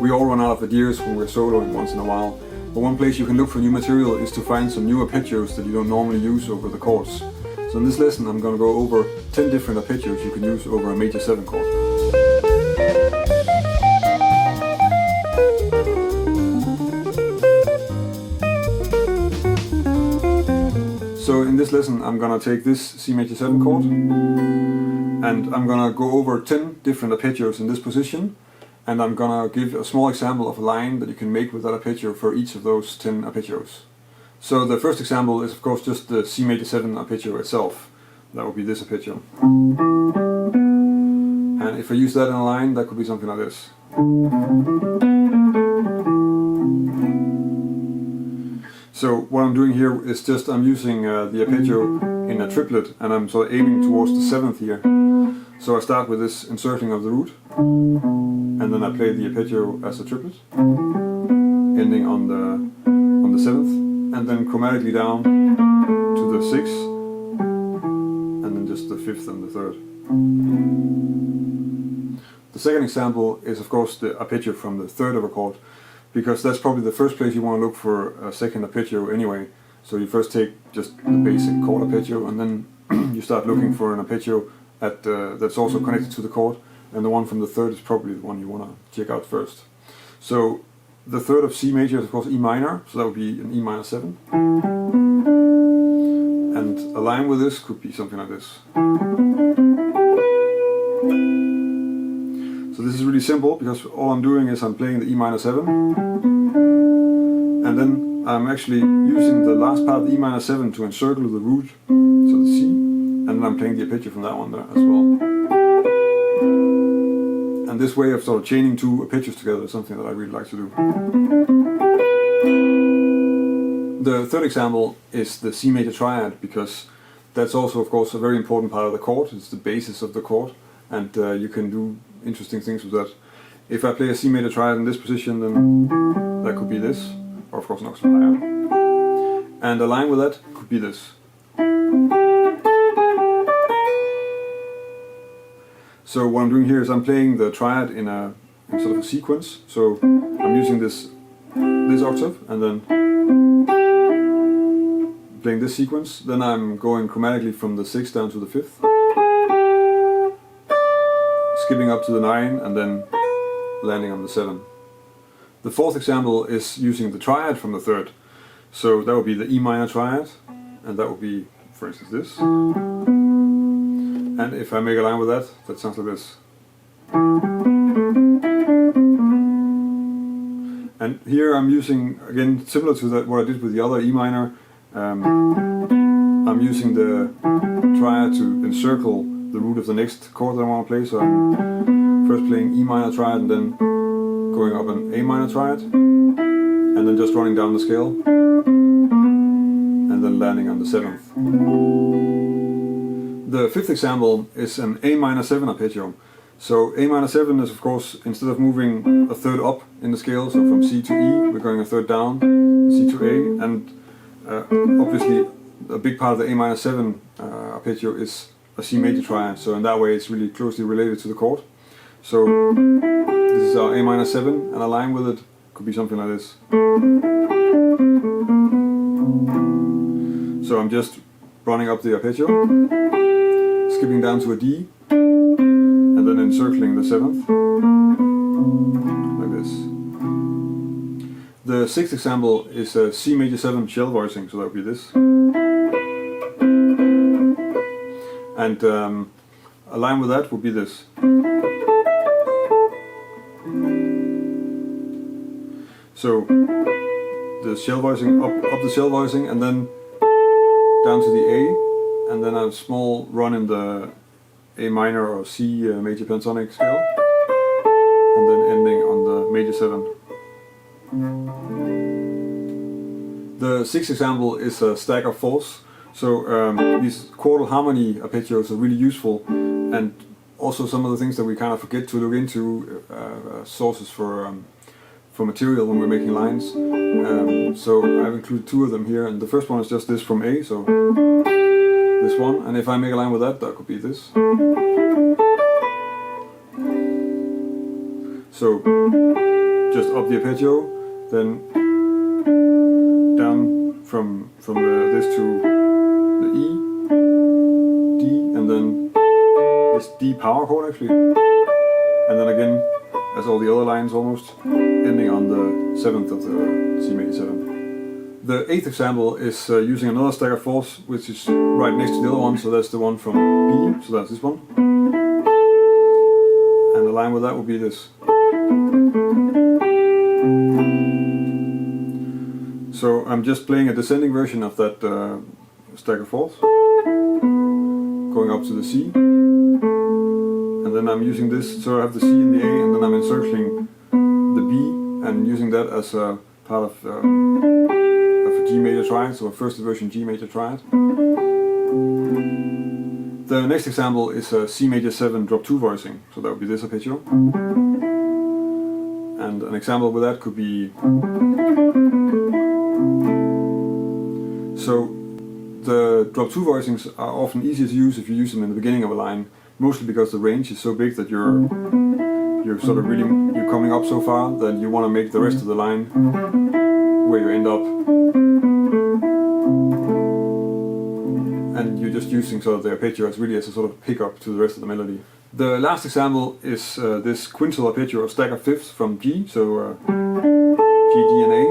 We all run out of ideas when we're soloing once in a while, but one place you can look for new material is to find some new arpeggios that you don't normally use over the chords. So in this lesson I'm going to go over 10 different arpeggios you can use over a major 7 chord. So in this lesson I'm going to take this C major 7 chord and I'm going to go over 10 different arpeggios in this position, and I'm going to give a small example of a line that you can make with that arpeggio for each of those 10 arpeggios. So the first example is of course just the C major 7 arpeggio itself. That would be this arpeggio. And if I use that in a line, that could be something like this. So what I'm doing here is just I'm using the arpeggio in a triplet, and I'm sort of aiming towards the 7th here. So I start with this encircling of the root, and then I play the arpeggio as a triplet, ending on the 7th, and then chromatically down to the 6th, and then just the 5th and the 3rd. The second example is of course the arpeggio from the 3rd of a chord, because that's probably the first place you want to look for a second arpeggio anyway. So you first take just the basic chord arpeggio, and then you start looking for an arpeggio that's also connected to the chord, and the one from the 3rd is probably the one you want to check out first. So the 3rd of C major is of course E minor, so that would be an E minor 7. And a line with this could be something like this. So this is really simple, because all I'm doing is I'm playing the E minor 7, and then I'm actually using the last part of the E minor 7 to encircle the root, so the C, and then I'm playing the arpeggio from that one there as well. And this way of sort of chaining 2 arpeggios together is something that I really like to do. The third example is the C major triad, because that's also of course a very important part of the chord. It's the basis of the chord, and you can do interesting things with that. If I play a C major triad in this position, then that could be this, or of course an octave higher. And a line with that could be this. So what I'm doing here is I'm playing the triad in sort of a sequence. So I'm using this octave and then playing this sequence. Then I'm going chromatically from the 6th down to the 5th, skipping up to the 9 and then landing on the 7. The fourth example is using the triad from the 3rd. So that would be the E minor triad, and that would be, for instance, this. And if I make a line with that, that sounds like this. And here I'm using, again, similar to that what I did with the other E minor, I'm using the triad to encircle the root of the next chord that I want to play. So I'm first playing E minor triad and then going up an A minor triad, and then just running down the scale, and then landing on the 7th. The fifth example is an A minor 7 arpeggio. So A minor 7 is of course, instead of moving a third up in the scale, so from C to E, we're going a third down, C to A, and obviously a big part of the A minor 7 arpeggio is a C major triad, so in that way it's really closely related to the chord. So this is our A minor 7, and a line with it could be something like this. So I'm just running up the arpeggio, skipping down to a D, and then encircling the 7th, like this. The sixth example is a C major 7 shell voicing, so that would be this. And a line with that would be this. So the shell voicing, up the shell voicing, and then down to the A, and then a small run in the A minor or C major pentatonic scale, and then ending on the major 7. The sixth example is a stack of fourths. So these chordal harmony arpeggios are really useful, and also some of the things that we kind of forget to look into, sources for material when we're making lines. So I've included 2 of them here, and the first one is just this from A, so this one, and if I make a line with that, that could be this. So just up the arpeggio, then down from this to the E, D, and then this D power chord actually, and then again, as all the other lines almost, ending on the 7th of the C major 7. The 8th example is using another stagger fourth, which is right next to the other one, so that's the one from B, so that's this one. And the line with that would be this. So I'm just playing a descending version of that stagger fourth, going up to the C, and then I'm using this, so I have the C and the A, and then I'm encircling the B and using that as a part of a G major triad, so a first version G major triad. The next example is a C major 7 drop 2 voicing, so that would be this arpeggio. And an example with that could be... So the drop 2 voicings are often easier to use if you use them in the beginning of a line, mostly because the range is so big that you're sort of really, you're coming up so far that you want to make the rest of the line where you end up, and you're just using sort of the arpeggio as really as a sort of pickup to the rest of the melody. The last example is this Quintella arpeggio of staggered fifths from G, so G, D and A,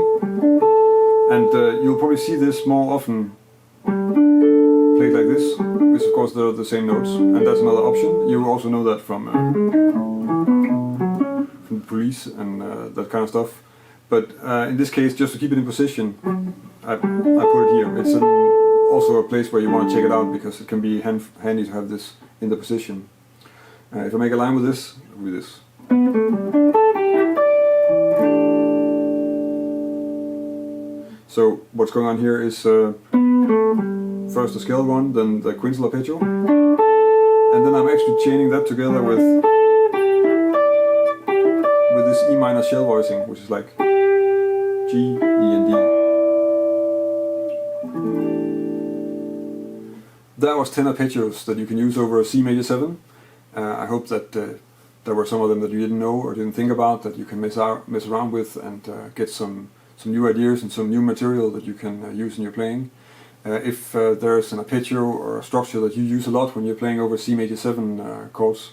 and you'll probably see this more often played like this, which of course they're the same notes, and that's another option. You also know that from the Police and that kind of stuff. But in this case, just to keep it in position, I put it here. It's also a place where you want to check it out because it can be handy to have this in the position. If I make a line with this, it will be this. So what's going on here is first the scale one, then the Quintella arpeggio, and then I'm actually chaining that together with this E minor shell voicing, which is like G, E and D. That was 10 arpeggios that you can use over a C major 7. I hope that there were some of them that you didn't know or didn't think about that you can mess around with and get some new ideas and some new material that you can use in your playing. If there's an arpeggio or a structure that you use a lot when you're playing over C major 7 chords,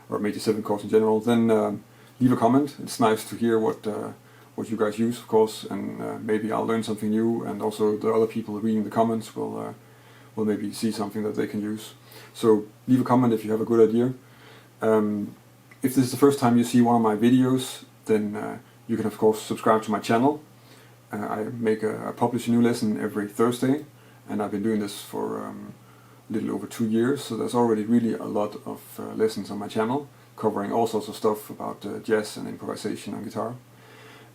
or major 7 chords in general, then leave a comment. It's nice to hear what you guys use, of course, and maybe I'll learn something new, and also the other people reading the comments will maybe see something that they can use. So leave a comment if you have a good idea. If this is the first time you see one of my videos, then you can of course subscribe to my channel. I publish a new lesson every Thursday, and I've been doing this for a little over 2 years, so there's already really a lot of lessons on my channel, covering all sorts of stuff about jazz and improvisation on guitar.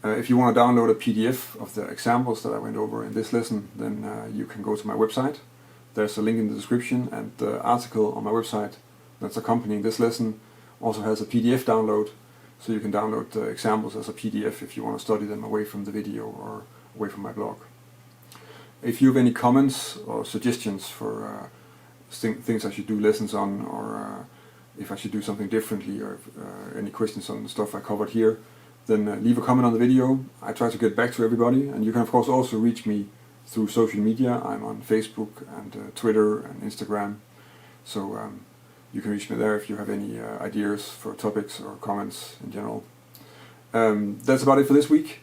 If you want to download a PDF of the examples that I went over in this lesson, then you can go to my website. There's a link in the description, and the article on my website that's accompanying this lesson also has a PDF download, so you can download the examples as a PDF if you want to study them away from the video or away from my blog. If you have any comments or suggestions for things I should do lessons on, or if I should do something differently, or any questions on the stuff I covered here, then leave a comment on the video. I try to get back to everybody, and you can of course also reach me through social media. I'm on Facebook and Twitter and Instagram, so you can reach me there if you have any ideas for topics or comments in general. That's about it for this week.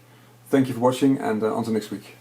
Thank you for watching, and until next week.